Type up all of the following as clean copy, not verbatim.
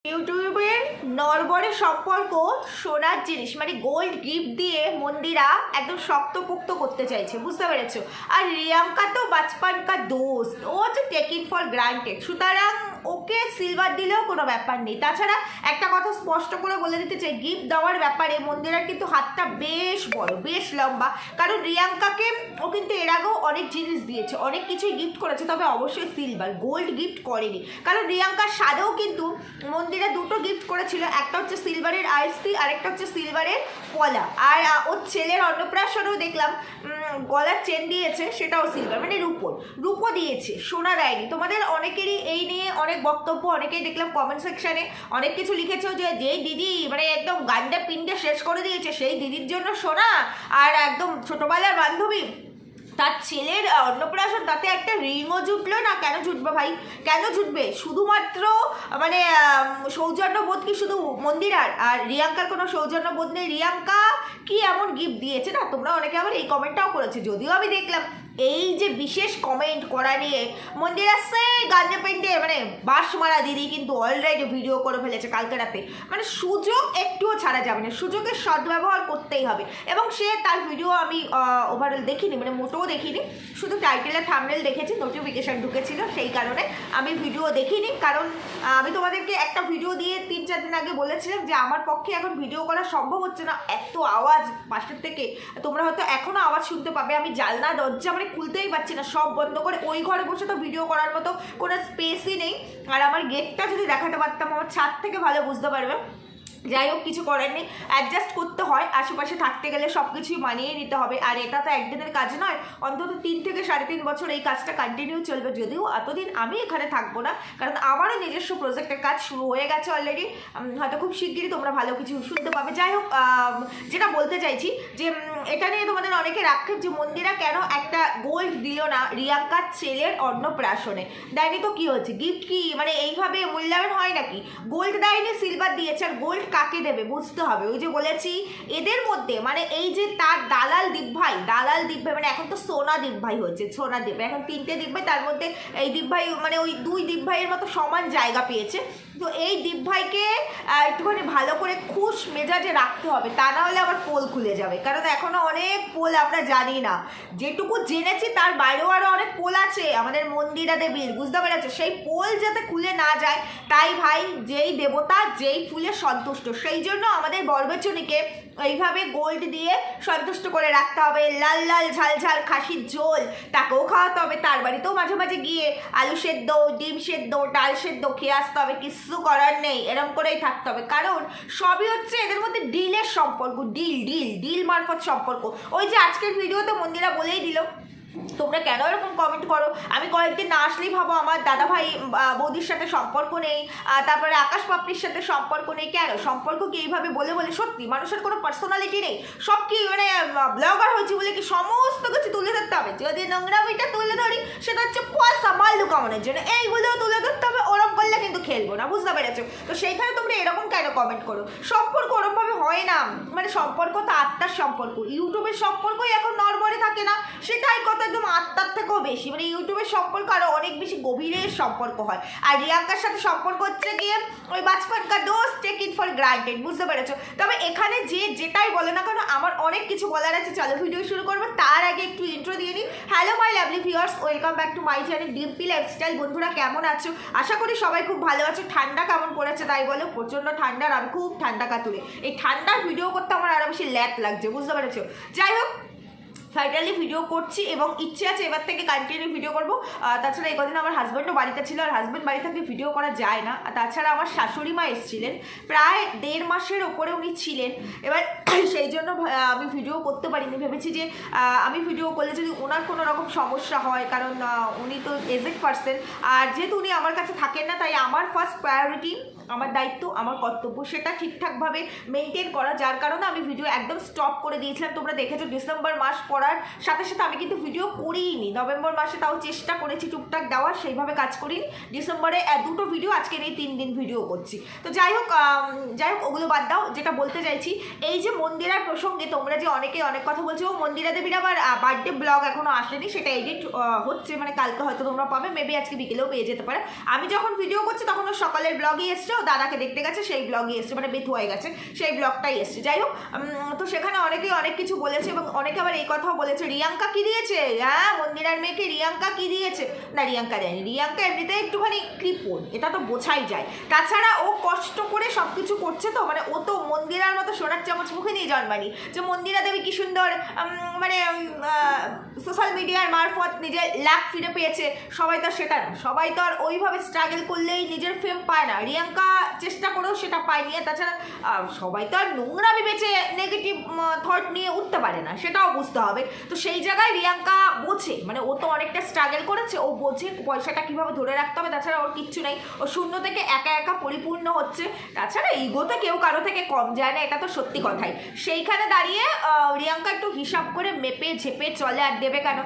ইউটিউবের নরবরের সম্পর্ক সোনার জিনিস মানে গোল্ড গিফট দিয়ে মন্দিরা একদম শক্তপোক্ত করতে চাইছে, বুঝতে পেরেছো? আর রিয়াঙ্কা তো বাচপানকার দোস্ত, ও হচ্ছে টেকিং ফর গ্রান্টেড, সুতরাং ওকে সিলভার দিলেও কোনো ব্যাপার নেই। তাছাড়া একটা কথা স্পষ্ট করে বলে দিতে চাই, গিফট দেওয়ার ব্যাপারে মন্দিরার কিন্তু হাতটা বেশ বড়, বেশ লম্বা। কারণ রিয়াঙ্কাকে ও কিন্তু এর আগেও অনেক জিনিস দিয়েছে, অনেক কিছুই গিফট করেছে, তবে অবশ্যই সিলভার, গোল্ড গিফট করেনি। কারণ রিয়াঙ্কার সাথেও কিন্তু মন্দিরা দুটো গিফট করেছিল, একটা হচ্ছে সিলভারের আইসি আর একটা হচ্ছে সিলভারের পলা। আর ওর ছেলের অন্নপ্রাশনেও দেখলাম গলার চেন দিয়েছে, সেটাও সিলভার মানে রূপো দিয়েছে, সোনা দেয়নি। তোমাদের অনেকেরই এই নিয়ে অনেক বক্তব্য, অনেকেই দেখলাম কমেন্ট সেকশানে অনেক কিছু লিখেছো যে যেই দিদি মানে একদম গান্ডা পিন্ডে শেষ করে দিয়েছে সেই দিদির জন্য সোনা, আর একদম ছোটবেলার বান্ধবী তার ছেলের অন্নপ্রাশন তাতে একটা রিংও জুটলো না। কেন জুটবে ভাই, কেন জুটবে? শুধুমাত্র মানে সৌজন্যবোধ কি শুধু মন্দিরার? আর রিয়াঙ্কার কোনো সৌজন্যবোধ নেই? রিয়াঙ্কা কি এমন গিফট দিয়েছে না? তোমরা অনেকে আবার এই কমেন্টটাও করেছে, যদিও আমি দেখলাম এই যে বিশেষ কমেন্ট করা নিয়ে মন্দির আসছে গাঞ্জা পেন্টে মানে বাস মারা দিদি কিন্তু অলরেডি ভিডিও করে ফেলেছে কালকে রাতে। মানে সুযোগ একটুও ছাড়া যাবে না, সুযোগের সদ্ব্যবহার করতেই হবে। এবং সে তার ভিডিও আমি ওভারঅল দেখিনি, মানে মোটেও দেখিনি, শুধু টাইটেলের থাম্বনেল দেখেছি, নোটিফিকেশান ঢুকেছিল, সেই কারণে আমি ভিডিও দেখিনি। কারণ আমি তোমাদেরকে একটা ভিডিও দিয়ে 3-4 দিন আগে বলেছিলাম যে আমার পক্ষে এখন ভিডিও করা সম্ভব হচ্ছে না, এত আওয়াজ পাশের থেকে। তোমরা হয়তো এখনও আওয়াজ শুনতে পাবে, আমি জানলা দরজা মানে খুলতেই পারছি না, সব বন্ধ করে ওই ঘরে বসে তো ভিডিও করার মতো কোনো স্পেসই নেই। আর আমার গেটটা যদি দেখাতে পারতাম আমার ছাদ থেকে ভালো বুঝতে পারবে। যাই হোক, কিছু করার নেই, অ্যাডজাস্ট করতে হয়, আশেপাশে থাকতে গেলে সব কিছুই মানিয়ে নিতে হবে। আর এটা তো একদিনের কাজ নয়, অন্তত 3 থেকে 3.5 বছর এই কাজটা কন্টিনিউ চলবে। যদিও এতদিন আমি এখানে থাকবো না, কারণ আমারও নিজস্ব প্রজেক্টের কাজ শুরু হয়ে গেছে অলরেডি, হয়তো খুব শিগগিরই তোমরা ভালো কিছু শুনতে পাবে। যাই হোক, যেটা বলতে চাইছি যে এটা নিয়ে তোমাদের অনেকের আক্ষেপ যে মন্দিরা কেন একটা গোল্ড দিল না রিয়াঙ্কার ছেলের অন্নপ্রাশনে। দেয়নি তো কি হচ্ছে, গিফট কি মানে এইভাবে মূল্যায়ন হয় নাকি? গোল্ড দেয়নি, সিলভার দিয়েছে। আর গোল্ড কাকে দেবে বুঝতে হবে। ওই যে বলেছি এদের মধ্যে মানে এই যে তার দালাল দীপ ভাই মানে এখন তো সোনা দীপ ভাই হচ্ছে, সোনা দীপ এখন 3টে দীপ ভাই, তার মধ্যে এই দীপ ভাই মানে ওই 2 দীপ ভাইয়ের মতো সমান জায়গা পেয়েছে। তো এই দীপ ভাইকে একটুখানি ভালো করে খুশ মেজাজে রাখতে হবে, তা না হলে আবার পোল খুলে যাবে। কারণ এখনো অনেক পোল আমরা জানি না, যেটুকু জেনেছি তার বাইরেও আরও অনেক পোল আছে আমাদের মন্দিরা দেবীর, বুঝতে পেরেছে? সেই পোল যাতে খুলে না যায়, তাই ভাই যেই দেবতা যেই ফুলে সন্তুষ্ট, সেই জন্য আমাদের বরবেচনীকে এইভাবে গোল্ড দিয়ে সন্তুষ্ট করে রাখতে হবে। লাল লাল ঝাল ঝাল খাসির ঝোল তাকেও খাওয়াতে হবে, তার বাড়িতেও মাঝে মাঝে গিয়ে আলু সেদ্ধ, ডিম সেদ্ধ, ডাল সেদ্ধ খেয়ে আসতে হবে। কিছু করার নেই, এরম করেই থাকতে হবে। কারণ সবই হচ্ছে এদের মধ্যে ডিলের সম্পর্ক, ডিল মারফত সম্পর্ক। ওই যে আজকের ভিডিওতে মন্দিরা বলেই দিল, তোমরা কেন এরকম কমেন্ট করো? আমি কয়েকদিন না আসলেই ভাবো আমার দাদা ভাই বৌদির সাথে সম্পর্ক নেই, তারপরে আকাশ পাপড়ির সাথে সম্পর্ক নেই। কেন সম্পর্ক কি এইভাবে বলে বলে? সত্যি মানুষের কোনো পার্সোনালিটি নেই? সব কি মানে ব্লগার হয়েছে বলে কি সমস্ত কিছু তুলে ধরতে হবে? যদি নোংরামিটা তুলে ধরি সেটা হচ্ছে পয়সা মাল লুকানোর জন্য, এইগুলোও তুলে ধরতে হবে। ওরম করলে কিন্তু খেলবো না, বুঝতে পেরেছো? তো সেইখানে তোমরা এরকম কেন কমেন্ট করো? সম্পর্ক ওরমভাবে হয় না, মানে সম্পর্ক তো আত্মার সম্পর্ক। ইউটিউবের সম্পর্কই এখন নরবরে থাকে না, সেটাই কথা, একদম আত্মার থেকেও বেশি। মানে ইউটিউবের সম্পর্ক আরও অনেক বেশি গভীরের সম্পর্ক হয়। আর রিয়াঙ্কার সাথে সম্পর্ক হচ্ছে গিয়ে ওই বাচপানকার দোস্ত, টেক ইট ফর গ্রান্টেড, বুঝতে পেরেছো? তবে এখানে যে যেটাই বলে না কেন আমার অনেক কিছু বলার আছে। চলো ভিডিও শুরু করবো, তার আগে একটু ইন্ট্রো দিয়ে নিই। Hello my lovely viewers, welcome back to my channel Dimpy lifestyle. বন্ধুরা কেমন আছো? আশা করি সবাই খুব ভালো আছো। ঠান্ডা কেমন পড়েছে তাই বলো? প্রচণ্ড ঠান্ডার, আমি খুব ঠান্ডা কাতুরে। এই ঠান্ডার ভিডিও করতে আমার আরও বেশি ল্যাপ লাগছে, বুঝতে পেরেছো? যাই হোক, ফাইনালি ভিডিও করছি এবং ইচ্ছে আছে এবার থেকে কন্টিনিউ ভিডিও করবো। তাছাড়া এই কদিন আমার হাজব্যান্ডও বাড়িতে ছিল, আর হাজব্যান্ড বাড়ি থাকলে ভিডিও করা যায় না। তাছাড়া আমার শাশুড়ি মা এসেছিলেন, প্রায় 1.5 মাসের ওপরে উনি ছিলেন। এবার সেই জন্য আমি ভিডিও করতে পারিনি। ভেবেছি যে আমি ভিডিও করলে যদি ওনার কোনো রকম সমস্যা হয়, কারণ উনি তো এজেড পার্সন, আর যেহেতু উনি আমার কাছে থাকেন না, তাই আমার ফার্স্ট প্রায়োরিটি, আমার দায়িত্ব, আমার কর্তব্য সেটা ঠিকঠাকভাবে মেনটেন করা, যার কারণে আমি ভিডিও একদম স্টপ করে দিয়েছিলাম। তোমরা দেখেছো ডিসেম্বর মাস পড়া করার সাথে সাথে আমি কিন্তু ভিডিও করিনি। নভেম্বর মাসে তাও চেষ্টা করেছি টুকটাক দেওয়ার, সেইভাবে কাজ করিনি। ডিসেম্বরে 2টো ভিডিও, আজকের এই 3 দিন ভিডিও করছি। তো যাই হোক ওগুলো বাদ দাও। যেটা বলতে চাইছি, এই যে মন্দিরার প্রসঙ্গে তোমরা যে অনেকে অনেক কথা বলছো, ও মন্দিরা দেবীর আবার বার্থডে ব্লগ এখনো আসেনি, সেটা এডিট হচ্ছে, মানে কালকে হয়তো তোমরা পাবে, মেবি আজকে বিকেলেও পেয়ে যেতে পারে। আমি যখন ভিডিও করছি তখন ও সকালের ব্লগই এসছে, ও দাদাকে দেখতে গেছে সেই ব্লগই এসছে, মানে বেথু হয়ে গেছে সেই ব্লগটাই এসছে। যাই হোক, তো সেখানে অনেকেই অনেক কিছু বলেছে এবং অনেকে আবার এই কথাও বলেছে রিয়াঙ্কা কি দিয়েছে, হ্যাঁ মন্দিরার মেয়েকে রিয়াঙ্কা কি দিয়েছে। না, রিয়াঙ্কা দেয়নি। রিয়াঙ্কা এমনিতে একটুখানি কৃপণ, এটা তো বোঝাই যায়। তাছাড়া ও কষ্ট করে সব কিছু করছে, তো মানে ও তো মন্দিরার মতো সোনার চামচ মুখে নিয়ে জন্মানি যে মন্দিরা দেবী কি সুন্দর মানে সোশ্যাল মিডিয়ার মারফত নিজের লাক ফিরে পেয়েছে। সবাই তো সেটা না, সবাই তো আর ওইভাবে স্ট্রাগল করলেই নিজের ফেম পায় না। রিয়াঙ্কা চেষ্টা করেও সেটা পায়নি। তাছাড়া সবাই তো আর নোংরামি বেঁচে নেগেটিভ থট নিয়ে উঠতে পারে না, সেটাও বুঝতে হবে। তো সেই জায়গায় রিয়াঙ্কা বোঝে, মানে ও তো অনেকটা স্ট্রাগল করেছে, ও বোঝে পয়সাটা কীভাবে ধরে রাখতে হবে। তাছাড়া ওর কিচ্ছু নেই, ও শূন্য থেকে একা একা পরিপূর্ণ হচ্ছে। তাছাড়া ইগোতে কেউ কারো থেকে কম যায় না, এটা তো সত্যি কথাই। সেইখানে দাঁড়িয়ে রিয়াঙ্কা একটু হিসাব করে মেপে ঝেপে চলে। আর দেবে কেন?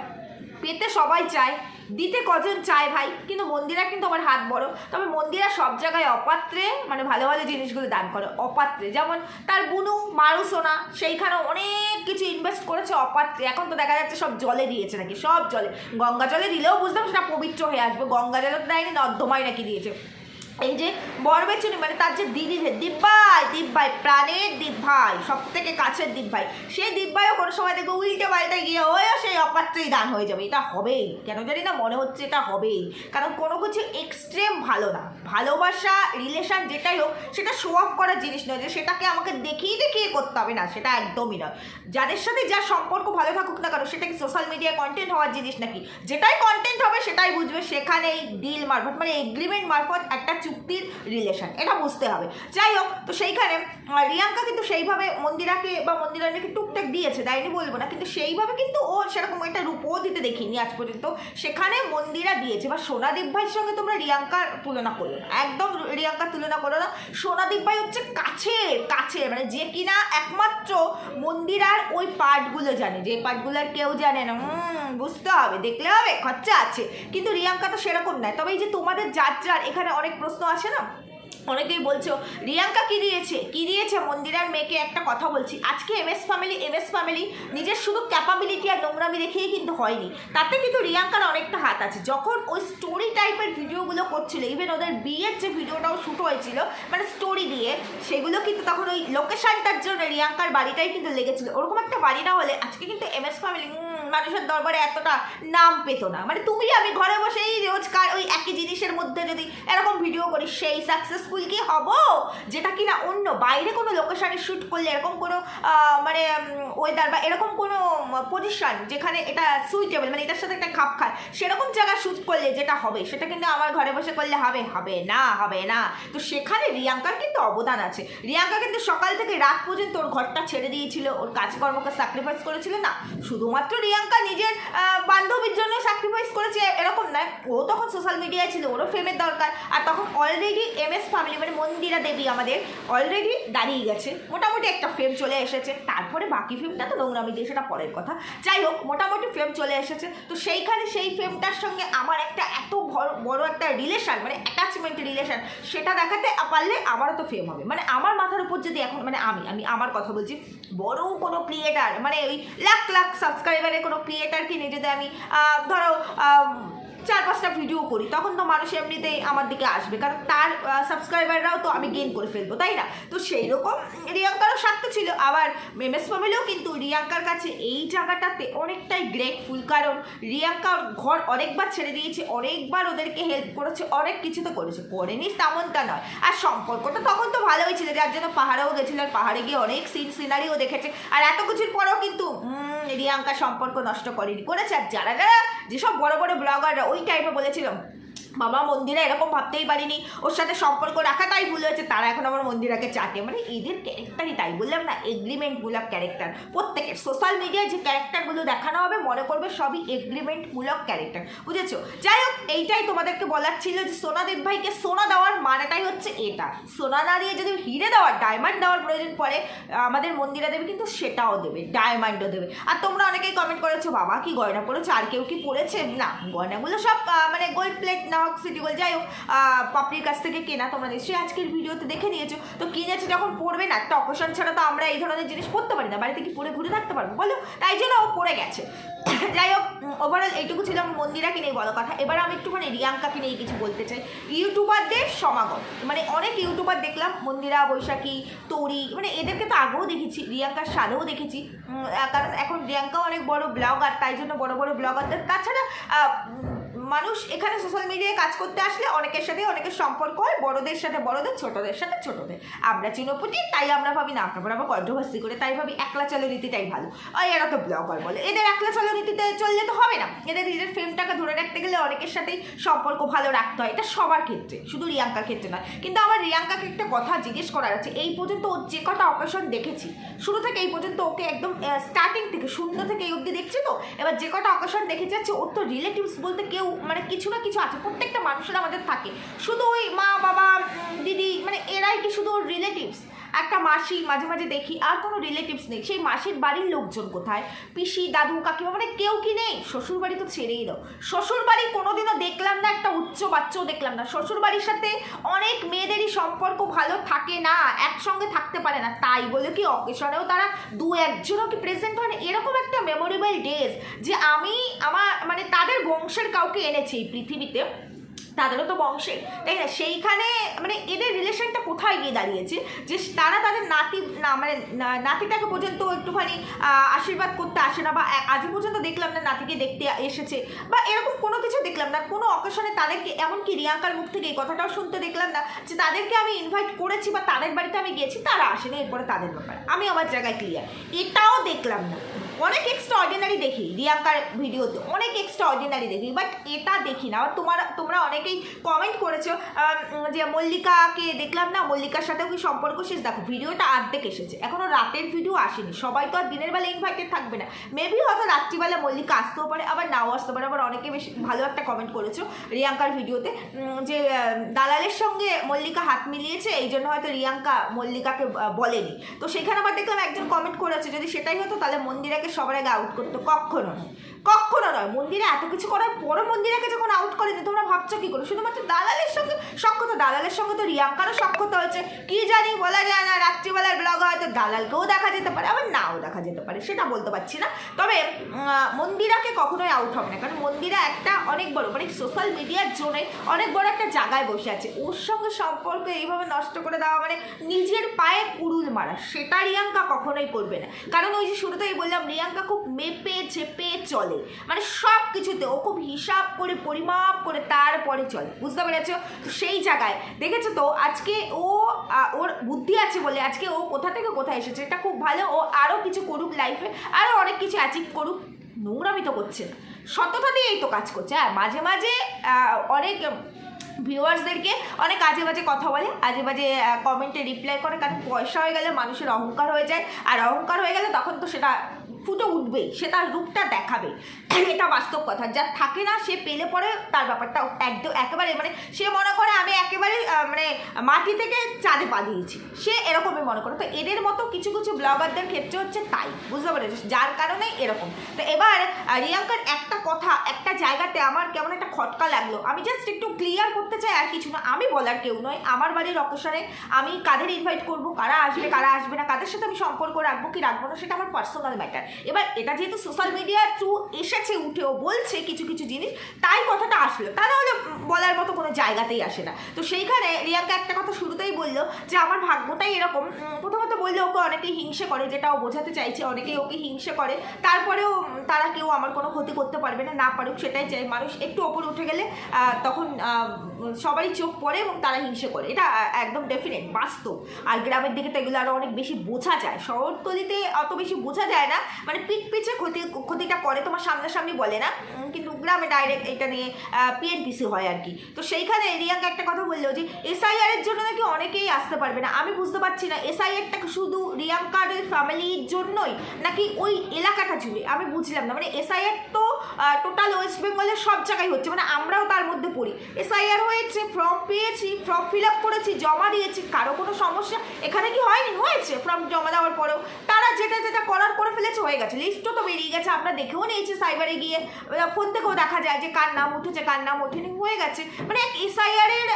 পেতে সবাই চায়, দিতে কজন চায় ভাই। কিন্তু মন্দিরা কিন্তু আমার হাত বড়। তবে মন্দিরা সব জায়গায় অপাত্রে, মানে ভালো ভালো জিনিসগুলো দান করে অপাত্রে। যেমন তার বুনু মারু সোনা, সেইখানে অনেক কিছু ইনভেস্ট করেছে অপাত্রে। এখন তো দেখা যাচ্ছে সব জলে দিয়েছে নাকি, সব জলে। গঙ্গা জলে দিলেও বুঝতাম সেটা পবিত্র হয়ে আসবে, গঙ্গা জলে তো দেয়নি, নর্দমায় নাকি দিয়েছে। এই যে বরবেচুনি, মানে তার যে দিদি দীপ ভাই প্রাণের দীপ ভাই, সব থেকে কাছের দীপ ভাই, সেই দীপ ভাইও কোনো সময় দেখবে উল্টে পাল্টে গিয়ে ওইও সেই অপাত্রেই দান হয়ে যাবে। এটা হবেই, কেন জানি না মনে হচ্ছে এটা হবেই। কারণ কোনো কিছু এক্সট্রিম ভালো না। ভালোবাসা রিলেশন যেটাই হোক, সেটা শো অফ করার জিনিস নয় যে সেটাকে আমাকে দেখিয়ে করতে হবে, না সেটা একদমই নয়। যাদের সাথে যা সম্পর্ক ভালো থাকুক না কেন, সেটা কি সোশ্যাল মিডিয়ায় কন্টেন্ট হওয়ার জিনিস নাকি? যেটাই কন্টেন্ট হবে সেটাই বুঝবে। সেখানেই ডিল মারফত, মানে এগ্রিমেন্ট মারফত একটা চুক্তির রিলেশন, এটা বুঝতে হবে। যাই হোক, তো সেইখানে রিয়াঙ্কা কিন্তু সেইভাবে মন্দিরাকে বা মন্দিরাকে টুকটাক দিয়েছে, দেয়নি বলবো না, কিন্তু সেইভাবে কিন্তু ও সেরকম একটা রূপও দিতে দেখিনি আজ পর্যন্ত। সেখানে মন্দিরা দিয়েছে। বা সোনাদীপ ভাইয়ের সঙ্গে তোমরা রিয়াঙ্কার তুলনা করো না, একদম রিয়াঙ্কার তুলনা করো না। সোনাদীপ ভাই হচ্ছে কাছের, মানে যে কিনা একমাত্র মন্দিরার ওই পার্টগুলো জানে, যে পার্টগুলোর কেউ জানে না। বুঝতে হবে, দেখলে হবে, খরচা আছে। কিন্তু রিয়াঙ্কা তো সেরকম নয়। তবে এই যে তোমাদের যার এখানে অনেক প্রশ্ন আসে না, অনেকেই বলছো রিয়াঙ্কা কি দিয়েছে মন্দিরার মেয়েকে। একটা কথা বলছি, আজকে এমএস ফ্যামিলি নিজের শুধু ক্যাপাবিলিটি আর নোংরামি দেখিয়ে কিন্তু হয়নি, তাতে কিন্তু রিয়াঙ্কার অনেকটা হাত আছে। যখন ওই স্টোরি টাইপের ভিডিওগুলো করছিল, ইভেন ওদের বিয়ের যে ভিডিওটাও শ্যুট হয়েছিল মানে স্টোরি দিয়ে, সেগুলো কিন্তু তখন ওই লোকেশনটার জন্য রিয়াঙ্কার বাড়িটাই কিন্তু লেগেছিল। ওরকম একটা বাড়ি না হলে আজকে কিন্তু এমএস ফ্যামিলি মানুষের দরবারে এতটা নাম পেতো না। মানে তুমি আমি ঘরে বসেই রোজকার ওই একই জিনিসের মধ্যে যদি এরকম ভিডিও করি, সেই সাকসেসফুল কি হব? যেটা কিনা অন্য বাইরে কোনো লোকেশনে শ্যুট করলে, এরকম কোনো মানে ওয়েদার বা এরকম কোনো পজিশন যেখানে এটা সুইটেবল, মানে এটার সাথে একটা খাপ খায়, সেরকম জায়গা শ্যুট করলে যেটা হবে, সেটা কিন্তু আমার ঘরে বসে করলে হবে না। তো সেখানে রিয়াঙ্কার কিন্তু অবদান আছে। রিয়াঙ্কা কিন্তু সকাল থেকে রাত পর্যন্ত ওর ঘরটা ছেড়ে দিয়েছিল, ওর কাজকর্মকে স্যাক্রিফাইস করেছিল। না শুধুমাত্র রিয়াঙ্কা নিজের বান্ধবীর জন্য স্যাক্রিফাইস করেছে এরকম নয়, ও তখন সোশ্যাল মিডিয়ায় ছিল, ওরও ফেমের দরকার। আর তখন অলরেডি এমএস ফ্যামিলি মানে মন্দিরা দেবী আমাদের অলরেডি দাঁড়িয়ে গেছে, মোটামুটি একটা ফেম চলে এসেছে। তারপরে বাকি ফেমটা তো নোংরামি দিয়ে, সেটা পরের কথা। যাই হোক, মোটামুটি ফেম চলে এসেছে। তো সেইখানে সেই ফেমটার সঙ্গে আমার একটা এত বড় একটা রিলেশন, মানে অ্যাটাচমেন্ট রিলেশন, সেটা দেখাতে পারলে আমারও তো ফেম হবে। মানে আমার মাথার উপর যদি এখন, মানে আমি আমার কথা বলছি, বড় কোনো ক্রিয়েটার, মানে ওই লাখ সাবস্ক্রাইবারের কোনো ক্রিয়েটারকে নিয়ে যদি আমি ধরো 4-5টা ভিডিও করি, তখন তো মানুষ এমনিতেই আমার দিকে আসবে, কারণ তার সাবস্ক্রাইবাররাও তো আমি গেইন করে ফেলবো, তাই না? তো সেই রকম রিয়াঙ্কারও স্বার্থ ছিল। আবার এমএস ফ্যামিলিও কিন্তু রিয়াঙ্কার কাছে এই জায়গাটাতে অনেকটাই গ্রেটফুল, কারণ রিয়াঙ্কার ঘর অনেকবার ছেড়ে দিয়েছে, অনেকবার ওদেরকে হেল্প করেছে, অনেক কিছু তো করেছে, করেনি তেমনটা নয়। আর সম্পর্কটা তখন তো ভালোই ছিল, যার জন্য পাহাড়েও গেছিল, আর পাহাড়ে গিয়ে অনেক সিনারিও দেখেছে। আর এত কিছুর পরেও কিন্তু রিয়াঙ্কা সম্পর্ক নষ্ট করেছে। আর যারা যেসব বড় বড় ব্লগাররা ওই টাইপে বলেছিল বাবা মন্দিরা এরকম ভাবতেই পারিনি, ওর সাথে সম্পর্ক রাখাটাই ভুল হয়েছে, তারা এখন আমার মন্দিরাকে চাটে। মানে এদের ক্যারেক্টারই তাই, বললাম না, এগ্রিমেন্টমূলক ক্যারেক্টার। প্রত্যেকের সোশ্যাল মিডিয়ায় যে ক্যারেক্টারগুলো দেখানো হবে মনে করবে সবই এগ্রিমেন্টমূলক ক্যারেক্টার, বুঝেছো? যাই হোক, এইটাই তোমাদেরকে বলার ছিল যে সোনাদেব ভাইকে সোনা দেওয়ার মানেটাই হচ্ছে এটা। সোনা না দিয়ে যদি হিরে দেওয়ার, ডায়মন্ড দেওয়ার প্রয়োজন পড়ে আমাদের মন্দিরা দেবে, কিন্তু সেটাও দেবে, ডায়মন্ডও দেবে। আর তোমরা অনেকেই কমেন্ট করেছো বাবা কি গয়না পড়েছে, আর কেউ কি পড়েছে? না, গয়নাগুলো সব মানে গোল্ড প্লেট না হোক, সিটি গোল্ড, যাই হোক পাপড়ির কাছ থেকে কেনা, তোমরা নিশ্চয়ই আজকের ভিডিওতে দেখে নিয়েছো। তো কিনেছে যখন পড়বে না, একটা অকেশন ছাড়া তো আমরা এই ধরনের জিনিস পড়তে পারি না, বাড়িতে কি পরে ঘুরে থাকতে পারবো বলো? তাই জন্য ও পড়ে গেছে। যাই হোক, ওভারঅল এইটুকু ছিল মন্দিরাকে নিয়ে বলো কথা। এবার আমি একটুখানি রিয়াঙ্কাকে নিয়ে কিছু বলতে চাই। ইউটিউবারদের সমাগম, মানে অনেক ইউটিউবার দেখলাম, মন্দিরা, বৈশাখী, তৌরি, মানে এদেরকে তো আগেও দেখেছি, রিয়াঙ্কার সাথেও দেখেছি, কারণ এখন রিয়াঙ্কাও অনেক বড় ব্লগার, তাই জন্য বড় বড় ব্লগারদের। তাছাড়া মানুষ এখানে সোশ্যাল মিডিয়ায় কাজ করতে আসলে অনেকের সাথে অনেকের সম্পর্ক হয়, বড়দের সাথে বড়দের, ছোটদের সাথে ছোটদের। আমরা চিনোপুটি, তাই আমরা ভাবি না, তারপর আবার কন্ট্রোভার্সি করে, তাই ভাবি একলা চলনীতিটাই ভালো। আর এরা তো ব্লগার বলে, এদের একলা চলনীতিতে চললে তো হবে না, এদের নিজের ফেমটাকে ধরে রাখতে গেলে অনেকের সাথেই সম্পর্ক ভালো রাখতে হয়, এটা সবার ক্ষেত্রে, শুধু রিয়াঙ্কার ক্ষেত্রে নয়। কিন্তু আমার রিয়াঙ্কাকে একটা কথা জিজ্ঞেস করার আছে। এই পর্যন্ত ওর যে কটা অকেশন দেখেছি, শুরু থেকে এই পর্যন্ত ওকে একদম স্টার্টিং থেকে শূন্য থেকে এই অবধি দেখছি, তো এবার যে কটা অকেশন দেখে যাচ্ছে, ওর তো রিলেটিভস বলতে কেউ মানে কিছু না কিছু আছে, প্রত্যেকটা মানুষের আমাদের থাকে, শুধু ওই মা বাবা দিদি, মানে এরাই কি শুধু ওর রিলেটিভস? একটা মাসি মাঝে মাঝে দেখি, আর কোনো রিলেটিভস নেই। সেই মাসির বাড়ির লোকজন কোথায়? পিসি, দাদু, কাকিমা, মানে কেউ কি নেই? শ্বশুর বাড়ি তো ছেড়েই দাও, শ্বশুর বাড়ি কোনোদিনও দেখলাম না, একটা উচ্চ বাচ্চাও দেখলাম না। শ্বশুর বাড়ির সাথে অনেক মেয়েদেরই সম্পর্ক ভালো থাকে না, একসঙ্গে থাকতে পারে না, তাই বলে কি অকেশনেও তারা দু একজনও কি প্রেজেন্ট হয় না? এরকম একটা মেমোরেবল ডেজ যে আমি আমার মানে তাদের বংশের কাউকে এনেছি এই পৃথিবীতে, তাদেরও তো বংশের, তাই না? সেইখানে মানে এদের রিলেশনটা কোথায় গিয়ে দাঁড়িয়েছে যে তারা তাদের নাতি না মানে নাতিটাকে পর্যন্ত একটুখানি আশীর্বাদ করতে আসে না, বা আজ পর্যন্ত দেখলাম না নাতিকে দেখতে এসেছে, বা এরকম কোনো কিছু দেখলাম না। কোনো অকেশনে তাদেরকে, এমনকি রিয়াঙ্কার মুখ থেকে এই কথাটাও শুনতে দেখলাম না যে তাদেরকে আমি ইনভাইট করেছি বা তাদের বাড়িতে আমি গেছি, তারা আসেনি, এরপরে তাদের ব্যাপার, আমি আমার জায়গায় ক্লিয়ার, এটাও দেখলাম না। অনেক এক্সট্রা অর্ডিনারি দেখি রিয়াঙ্কার ভিডিওতে, অনেক এক্সট্রা অর্ডিনারি দেখি, বাট এটা দেখি না। আবার তোমরা অনেকেই কমেন্ট করেছো যে মল্লিকাকে দেখলাম না, মল্লিকার সাথেও কি সম্পর্ক শেষ? দেখো, ভিডিওটা অর্ধেক এসেছে, এখনও রাতের ভিডিও আসেনি, সবাই তো আর দিনের বেলা ইনভাইটেড থাকবে না, মেবি হয়তো রাত্রিবেলা মল্লিকা আসতেও পারে, আবার নাও আসতে পারে। আবার অনেকে বেশ ভালো একটা কমেন্ট করেছো রিয়াঙ্কার ভিডিওতে যে দালালের সঙ্গে মল্লিকা হাত মিলিয়েছে, এই জন্য হয়তো রিয়াঙ্কা মল্লিকাকে বলেনি। তো সেখানে আবার দেখলাম একজন কমেন্ট করেছে যদি সেটাই হতো তাহলে মন্দিরাকে সবার আগে আউট করতো। কখনো নয়, কখনো নয়। মন্দিরে এত কিছু করার পরও মন্দিরাকে যখন আউট করেনি, তোমরা ভাবছো কি করে? শুধুমাত্র দালালের সঙ্গে সক্ষতা, দালালের সঙ্গে তো রিয়াঙ্কারও সক্ষতা হয়েছে, কি জানি বলা যায় না। রাত্রিবেলার ব্লগ হয়তো দালালকেও দেখা যেতে পারে, আবার নাও দেখা যেতে পারে, সেটা বলতে পারছি না। তবে মন্দিরাকে কখনোই আউট হবে না, কারণ মন্দিরা একটা অনেক বড় মানে সোশ্যাল মিডিয়ার জোনে অনেক বড় একটা জায়গায় বসে আছে। ওর সঙ্গে সম্পর্ক এইভাবে নষ্ট করে দেওয়া মানে নিজের পায়ে কুড়ুল মারা, সেটা রিয়াঙ্কা কখনোই করবে না। কারণ ওই যে শুরুতেই বললাম, রিয়াঙ্কা খুব মেপে চেপে চলে, মানে সব কিছুতে ও খুব হিসাব করে পরিমাপ করে তারপরে চলে, বুঝতে পেরেছো? তো সেই জায়গায় দেখেছো তো আজকে ওর বুদ্ধি আছে বলে আজকে ও কোথা থেকে কোথায় এসেছে, এটা খুব ভালো। ও আরও কিছু করুক লাইফে, আরও অনেক কিছু অ্যাচিভ করুক, নোংরামি তো করছে না, সততা দিয়েই তো কাজ করছে। আর মাঝে মাঝে অনেক ভিউয়ার্সদেরকে অনেক আজে বাজে কথা বলে, আজে বাজে কমেন্টে রিপ্লাই করে, কারণ পয়সা হয়ে গেলে মানুষের অহংকার হয়ে যায়, আর অহংকার হয়ে গেলে তখন তো সেটা ফুটে উঠবেই, সে তার রূপটা দেখাবে, এটা বাস্তব কথা। যা থাকে না সে পেলে পরে তার ব্যাপারটা একদম একেবারে মানে সে মনে করে আমি একেবারে মানে মাটি থেকে চাঁদে পা দিয়েছি, সে এরকমই মনে করে। তো এদের মতো কিছু কিছু ব্লগারদের ক্ষেত্রে হচ্ছে তাই, বুঝতে পেরেছি, যার কারণে এরকম। তো এবার রিয়াঙ্কার একটা কথা একটা জায়গাতে আমার কেমন একটা খটকা লাগলো, আমি জাস্ট একটু ক্লিয়ার করতে চাই, আর কিছু না। আমি বলার কেউ নয়, আমার বাড়ির অকেশনে আমি কাদের ইনভাইট করবো, কারা আসবে কারা আসবে না, কাদের সাথে আমি সম্পর্ক রাখবো কি রাখবো না, সেটা আমার পার্সোনাল ম্যাটার। এবার এটা যেহেতু সোশ্যাল মিডিয়ার থ্রু এসেছে, উঠেও বলছে কিছু কিছু জিনিস, তাই কথাটা আসলো, তা নাহলে বলার মতো কোনো জায়গাতেই আসে না। তো সেইখানে রিয়াঙ্কা একটা কথা শুরুতেই বললো যে আমার ভাগ্যটাই এরকম। প্রথমত বললে ওকে অনেকেই হিংসে করে, যেটা ও বোঝাতে চাইছে, অনেকেই ওকে হিংসে করে, তারপরেও তারা কেউ আমার কোনো ক্ষতি করতে পারবে না, না পারুক, সেটাই চাই। মানুষ একটু ওপরে উঠে গেলে তখন সবারই চোখ পড়ে এবং তারা হিংসে করে, এটা একদম ডেফিনেট বাস্তব। আর গ্রামের দিকে তো এগুলো আরও অনেক বেশি বোঝা যায়, শহরতলিতে অত বেশি বোঝা যায় না, মানে পিঠ পিছে ক্ষতিটা করে, তোমার সামনাসামনি বলে না, কিন্তু গ্রামে ডাইরেক্ট এটা নিয়ে পিএনপিসি হয় আর কি। তো সেইখানে রিয়াঙ্কা একটা কথা বললো যে এসআইআর এর জন্য নাকি অনেকেই আসতে পারবে না। আমি বুঝতে পারছি না এসআইআরটা শুধু রিয়াঙ্কার ওই ফ্যামিলির জন্যই নাকি ওই এলাকাটা জুড়ে, আমি বুঝলাম না। মানে এসআইআর তো টোটাল ওয়েস্ট বেঙ্গলের সব জায়গায় হচ্ছে, মানে আমরাও তার মধ্যে পড়ি। এসআইআর হয়েছে, ফর্ম পেয়েছি, ফর্ম ফিল আপ করেছি, জমা দিয়েছি, কারো কোনো সমস্যা এখানে কি হয়নি? হয়েছে। ফর্ম জমা দেওয়ার পরেও তারা যেটা যেটা করার করে ফেলেছে, হয়ে গেছে। লিস্টও তো বেরিয়ে গেছে, আমরা দেখেও নিয়েছি, সাইবারে গিয়ে ফোন থেকেও দেখা যায় যে কার নাম উঠেছে কার নাম ওঠেনি, হয়ে গেছে। মানে এক এসআইআর এর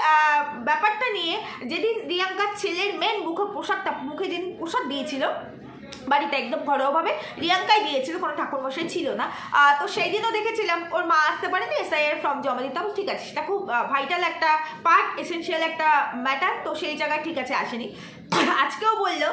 ব্যাপারটা নিয়ে যেদিন রিয়াঙ্কার ছেলের মেন মুখে যেদিন প্রসাদ দিয়েছিল বাড়িতে, একদম ঘরোয়াভাবে রিয়াঙ্কাই দিয়েছিল, কোনো ঠাকুরমশাই ছিল না। তো সেই দিনও দেখেছিলাম ওর মা আসতে পারেনি, এসআইআর ফর্ম জমা দিতাম, ঠিক আছে, সেটা খুব ভাইটাল একটা পার্ট, এসেনশিয়াল একটা ম্যাটার, তো সেই জায়গায় ঠিক আছে আসেনি। আজকেও বললো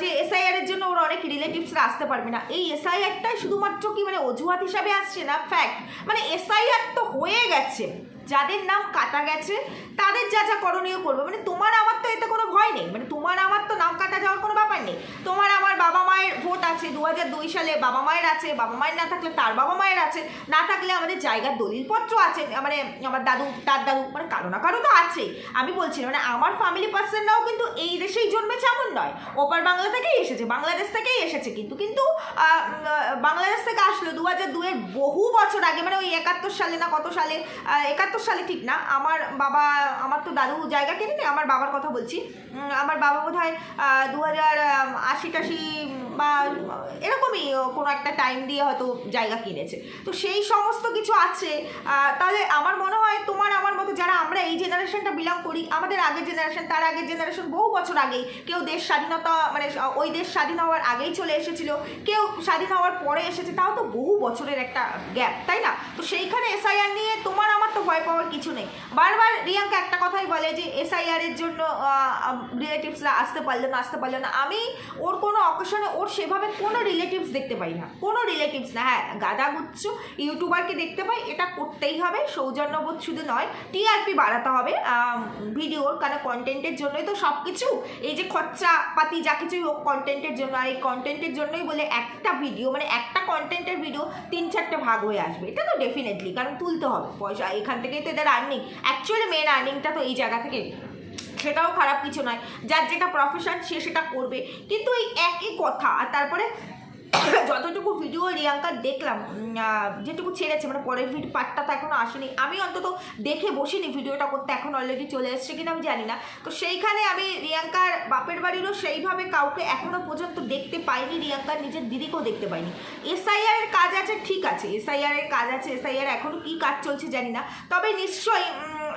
যে এসআইআর এর জন্য ওর অনেক রিলেটিভসরা আসতে পারবে না। এই এসআইআরটাই শুধুমাত্র কি মানে অজুহাত হিসাবে আসছে না, ফ্যাক্ট। মানে এসআইআর তো হয়ে গেছে, যাদের নাম কাটা গেছে তাদের যা যা করণীয় করবে। মানে তোমার আমার তো এতে কোনো ভয় নেই, মানে তোমার আমার তো নাম কাটা যাওয়ার কোনো ব্যাপার নেই। তোমার আমার বাবা মায়ের ভোট আছে, 2002 সালে বাবা মায়ের আছে, বাবা মায়ের না থাকলে তার বাবা মায়ের আছে, না থাকলে আমাদের জায়গার দলিলপত্র আছে, মানে আমার দাদু তার দাদু, মানে কারো না কারো তো আছেই। আমি বলছি মানে আমার ফ্যামিলি পার্সনরাও কিন্তু এই দেশেই জন্মেছে এমন নয়, ওপার বাংলা থেকেই এসেছে, বাংলাদেশ থেকেই এসেছে, কিন্তু বাংলাদেশ থেকে আসলো 2002 এর বহু বছর আগে, মানে ওই 71 সালে না কত সালে, 71 সালে ঠিক না, আমার বাবা, আমার তো দাদু জায়গা কিনে নেই, আমার বাবার কথা বলছি, আমার বাবা বোধ হয় 2080-টাশি বা এরকমই কোনো একটা টাইম দিয়ে হয়তো জায়গা কিনেছে। তো সেই সমস্ত কিছু আছে। তাহলে আমার মনে হয় তোমার আমার মতো যারা আমরা এই জেনারেশনটা বিলং করি, আমাদের আগের জেনারেশন, তার আগের জেনারেশন, বহু বছর আগেই, কেউ দেশ স্বাধীনতা মানে ওই দেশ স্বাধীন হওয়ার আগেই চলে এসেছিল, কেউ স্বাধীন হওয়ার পরে এসেছে, তাও তো বহু বছরের একটা গ্যাপ, তাই না? তো সেইখানে এসআইআর নিয়ে তোমার আমার তো ভয় পাওয়ার কিছু নেই। বারবার রিয়াঙ্কা একটা কথাই বলে যে এসআইআর এর জন্য রিলেটিভসরা আসতে পারলো না। আমি ওর কোনো অকেশনে ওর সেভাবে কোনো রিলেটিভস দেখতে পাই না, কোনো রিলেটিভস না। হ্যাঁ, গাদাগুচ্ছ ইউটিউবারকে দেখতে পাই, এটা করতেই হবে, সৌজন্যবোধ শুধু নয়, টিআরপি বাড়াতে হবে ভিডিওর, কারণ কন্টেন্টের জন্যই তো সব কিছু, এই যে খরচা পাতি যা কিছুই হোক কন্টেন্টের জন্য, আর এই কন্টেন্টের জন্যই বলে একটা ভিডিও মানে একটা কন্টেন্টের ভিডিও 3-4টে ভাগ হয়ে আসবে, এটা তো ডেফিনেটলি, কারণ তুলতে হবে পয়সা, এখান থেকেই তো এদের আর্নিং, অ্যাকচুয়ালি মেন আর্নিংটা তো এই জায়গা থেকে, সেটাও খারাপ কিছু নয়, যার যেটা প্রফেশন সে সেটা করবে। কিন্তু এই একই কথা, আর তারপরে যতটুকু ভিডিও রিয়াঙ্কার দেখলাম, যেটুকু ছেড়েছে, মানে পরের পার্টটা তো এখনও আসেনি, আমি অন্তত দেখে বসিনি ভিডিওটা করতে, এখন অলরেডি চলে এসছে কিনা আমি জানি না। তো সেইখানে আমি রিয়াঙ্কার বাপের বাড়িরও সেইভাবে কাউকে এখনও পর্যন্ত দেখতে পাইনি, রিয়াঙ্কার নিজের দিদিকেও দেখতে পাইনি। এসআইআর এর কাজ আছে, ঠিক আছে, এসআইআর এর কাজ আছে, এসআইআর এখনও কী কাজ চলছে জানি না, তবে নিশ্চয়ই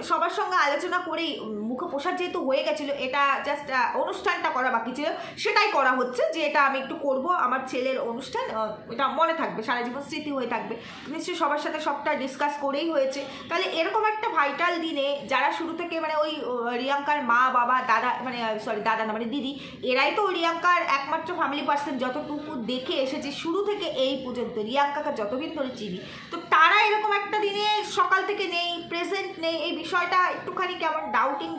সবার সঙ্গে আলোচনা করেই মুখোপোষার যেহেতু হয়ে গেছিলো, এটা জাস্ট অনুষ্ঠানটা করা বাকি ছিল, সেটাই করা হচ্ছে, যে এটা আমি একটু করব, আমার ছেলের অনুষ্ঠান, এটা মনে থাকবে, সারা জীবন স্মৃতি হয়ে থাকবে, নিশ্চয়ই সবার সাথে সবটা ডিসকাস করেই হয়েছে। তাহলে এরকম একটা ভাইটাল দিনে যারা শুরু থেকে মানে ওই রিয়াঙ্কার মা বাবা দাদা, মানে সরি দাদা না মানে দিদি, এরাই তো রিয়াঙ্কার একমাত্র ফ্যামিলি পার্সন, যতটুকু দেখে এসেছে শুরু থেকে এই পর্যন্ত, রিয়াঙ্কাকে যতদিন ধরে চিনি, তো তারা এরকম একটা দিনে সকাল থেকে নেই, প্রেজেন্ট নেই, এই বিষয়টা একটুখানি কেমন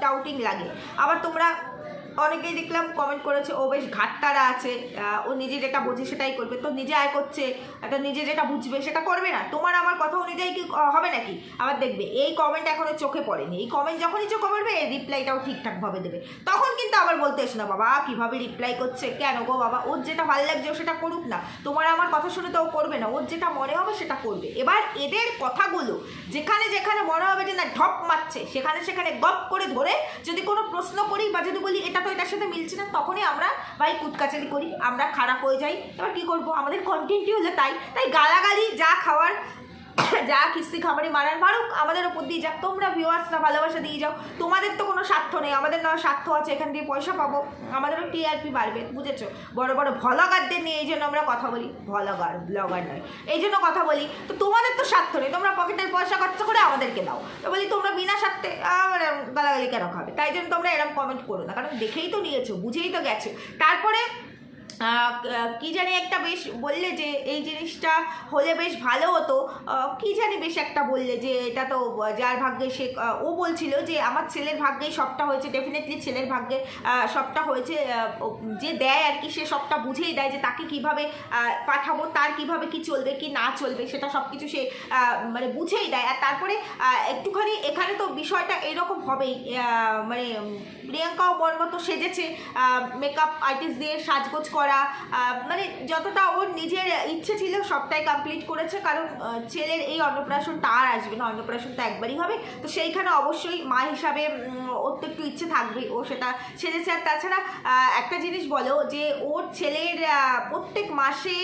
ডাউটিং লাগে। আবার তোমরা অনেকেই দেখলাম কমেন্ট করেছে ও বেশ ঘাটতারা আছে, ও নিজে যেটা বোঝে সেটাই করবে, তো নিজে আয় করছে, তো নিজে যেটা বুঝবে সেটা করবে না, তোমার আমার কথা অনুযায়ী কি হবে নাকি? আবার দেখবে এই কমেন্ট এখনো চোখে পড়েনি, এই কমেন্ট যখনই চোখে পড়বে এই রিপ্লাইটাও ঠিকঠাকভাবে দেবে, তখন কিন্তু আবার বলতে এসো না বাবা কীভাবে রিপ্লাই করছে, কেন গো বাবা, ওর যেটা ভালো লাগছে ও সেটা করুক না, তোমার আমার কথা শুনে তো ও করবে না, ওর যেটা মনে হবে সেটা করবে। এবার এদের কথাগুলো যেখানে যেখানে মনে হবে যে না ঢপ মারছে, সেখানে গপ করে ধরে যদি কোনো প্রশ্ন করি বা যদি বলি এটা তো এটার সাথে মিলছে না, তখনই আমরা ভাই কুটকাচারি করি, আমরা খারাপ হয়ে যাই। এবার কি করবো, আমাদের কন্টেন্টই হলো তাই গালাগালি যা খাওয়ার, যা কিস্তি খাবারই মারার মারুক, আমাদের ওপর দিয়ে যাক, তোমরা ভিউয়ার্সরা ভালোবাসা দিয়ে যাও, তোমাদের তো কোনো স্বার্থ নেই, আমাদের না স্বার্থ আছে, এখান দিয়ে পয়সা পাবো, আমাদেরও টিআরপি বাড়বে, বুঝেছো? বড় বড় ভ্লগারদের নিয়ে এই জন্য আমরা কথা বলি, ব্লগার নয়, এই জন্য কথা বলি। তো তোমাদের তো স্বার্থ নেই, তোমরা পকেটের পয়সা খরচা করে আমাদেরকে দাও, তো বলি তোমরা বিনা স্বার্থে গালাগালি কেন খাবে? তাই জন্য তোমরা এরকম কমেন্ট করো না, কারণ দেখেই তো নিয়েছো, বুঝেই তো গেছো। তারপরে কি জানি একটা বেশ বললে যে এই জিনিসটা হলে বেশ ভালো হতো, কি জানি বেশ একটা বললে যে এটা তো যার ভাগ্যে সে, ও বলছিল যে আমার ছেলের ভাগ্যেই সবটা হয়েছে, ডেফিনেটলি ছেলের ভাগ্যে সবটা হয়েছে, যে দেয় আর কি সে সবটা বুঝেই দেয় যে তাকে কিভাবে পাঠাবো, তার কিভাবে কি চলবে কি না চলবে সেটা সব কিছু সে মানে বুঝেই দেয়। আর তারপরে একটুখানি এখানে তো বিষয়টা এরকম হবেই, মানে প্রিয়াঙ্কাও বর মতো সেজেছে, মেকআপ আর্টিস্ট দিয়ে সাজগোজ করা, মানে যতটা ওর নিজের ইচ্ছে ছিল সবটাই কমপ্লিট করেছে, কারণ ছেলের এই অন্নপ্রাশনটা আর আসবে না, অন্নপ্রাশনটা একবারই হবে, তো সেইখানে অবশ্যই মা হিসাবে ওর তো একটু ইচ্ছে থাকবেই, ও সেটা সেজেছে। আর তাছাড়া একটা জিনিস বলো যে ওর ছেলের প্রত্যেক মাসে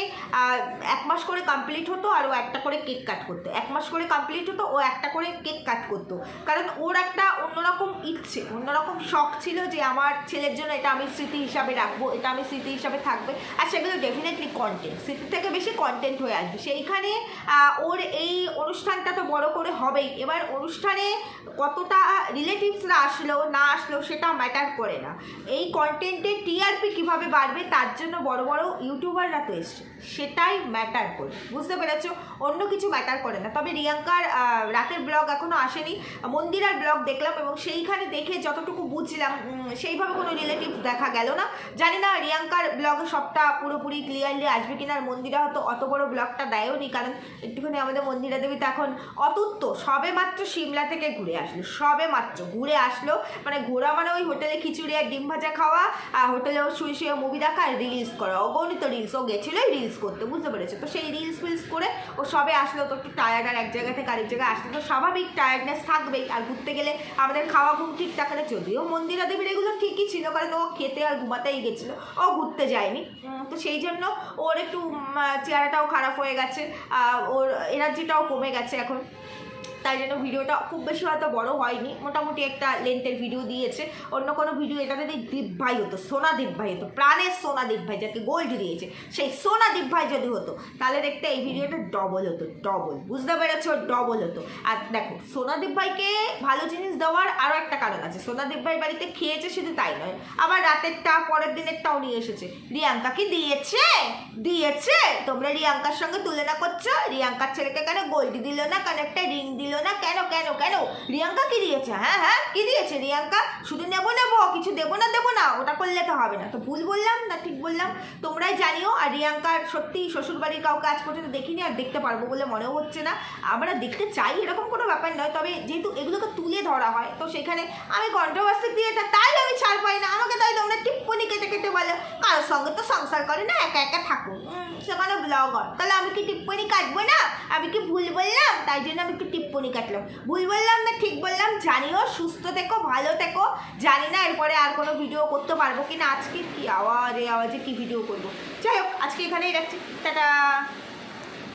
1 মাস করে কমপ্লিট হতো আর ও একটা করে কেক কাট করতো, 1 মাস করে কমপ্লিট হতো, ও একটা করে কেক কাট করতো, কারণ ওর একটা অন্যরকম ইচ্ছে, অন্যরকম শখ ছিল যে আমার ছেলের জন্য এটা আমি স্মৃতি হিসাবে রাখবো, এটা আমি স্মৃতি হিসাবে থাকবে। আর সেগুলো ডেফিনেটলি কন্টেন্ট, স্মৃতি থেকে বেশি কন্টেন্ট হয়ে আসবে। সেইখানে ওর এই অনুষ্ঠানটা তো বড় করে হবেই। এবার অনুষ্ঠানে কতটা রিলেটিভসরা আসলো না আসলো সেটা ম্যাটার করে না, এই কন্টেন্টে টিআরপি কীভাবে বাড়বে তার জন্য বড় বড় ইউটিউবাররা তো এসছে, সেটাই ম্যাটার করে, বুঝতে পেরেছো? অন্য কিছু ম্যাটার করে না। তবে রিয়াঙ্কার রাতের ব্লগ এখনও আসেনি, মন্দিরার ব্লগ দেখলাম এবং সেইখানে দেখে যতটুকু বুঝলাম সেইভাবে কোনো রিলেটিভস দেখা গেল না। জানি না রিয়াঙ্কার ব্লগে সবটা পুরোপুরি ক্লিয়ারলি আসবে কিনা, আর মন্দিরা হয়তো অত বড় ব্লগটা দেয়ও নি, কারণ একটুখানি আমাদের মন্দিরা দেবী তো এখন অতুত্ত, সবে মাত্র সিমলা থেকে ঘুরে আসলো, সবে মাত্র ঘুরে আসলো, মানে ঘোরা মানে ওই হোটেলে খিচুড়ি আর ডিম ভাজা খাওয়া, আর হোটেলেও শুয়ে শুয়ে মুভি দেখা আর রিলস করা, অগণিত রিলস, ও গেছিলোই রিলস করতে, বুঝতে পেরেছো? তো সেই রিলস ফিলস করে ও সবে আসলো, তো একটু টায়ার্ড, আর এক জায়গা থেকে আরেক জায়গায় আসলে তো স্বাভাবিক টায়ার্ডনেস থাকবেই, আর ঘুরতে গেলে আমাদের খাওয়া ঘুম ঠিক থাকে না, যদিও মন্দিরা দেবীর এগুলো ঠিকই ছিল, কারণ ও খেতে আর ঘুমাতেই গেছিলো, ও ঘুরতে যায়নি, তো সেই জন্য ওর একটু চেহারাটাও খারাপ হয়ে গেছে, ওর এনার্জিটাও কমে গেছে এখন, তাই জন্য ভিডিওটা খুব বেশি হয়তো বড় হয়নি, মোটামুটি একটা লেন্থের ভিডিও দিয়েছে। অন্য কোনো ভিডিও এটা যদি দীপ ভাই হতো, সোনা দীপ ভাই হতো, প্রাণের সোনা দীপ ভাই যাকে গোল্ড দিয়েছে, সেই সোনা দীপ ভাই যদি হতো তাহলে দেখতে এই ভিডিওটা ডবল হতো, ডবল, বুঝতে পেরেছো? ডবল হতো। আর দেখো সোনাদীপ ভাইকে ভালো জিনিস দেওয়ার আরও একটা কারণ আছে, সোনাদীপ ভাই বাড়িতে খেয়েছে শুধু তাই নয়, আবার রাতেরটা পরের দিনেরটাও নিয়ে এসেছে। রিয়াঙ্কা কি দিয়েছে? দিয়েছে। তোমরা রিয়াঙ্কার সঙ্গে তুলনা করছো, রিয়াঙ্কার ছেলেকে কেন গোল্ড দিল না, কেন একটা রিং দিল না, কেন কেন কেন? রিয়াঙ্কা কি দিয়েছে? হ্যাঁ হ্যাঁ কি দিয়েছে রিয়াঙ্কা? শুধু নেবো কিছু দেবো না, ওটা করলে তো হবে না। তো ভুল বললাম না ঠিক বললাম তোমরাই জানিও। আর রিয়াঙ্কার সত্যি শ্বশুরবাড়ির কাউকে আজ পর্যন্ত দেখিনি, আর দেখতে পারবো বলে মনেও হচ্ছে না, আমরা দেখতে চাই এরকম কোনো ব্যাপার নয়, তবে যেহেতু এগুলোকে তুলে ধরা হয় তো সেখানে আমি কন্ট্রোভার্সি দিয়ে তাই আমি ছাড় পাই না, আমাকে তাই তোমরা টিপ্পনি কেটে কেটে বলো, কারোর সঙ্গে তো সংসার করে না, একা একা থাকো, সেখানে ব্লগার, তাহলে আমি কি টিপ্পনি কাটবো না? আমি কি ভুল বললাম? তাই জন্য আমি একটু টিপ্পনি কাটলাম। ভুল বললাম না ঠিক বললাম জানিও, সুস্থ থেকো, ভালো থেকো। জানি না এরপরে আর কোনো ভিডিও করতে পারবো কি না, আজকে কি আওয়াজে কি ভিডিও করবো। যাই হোক আজকে এখানেই রাখছি, টাটা।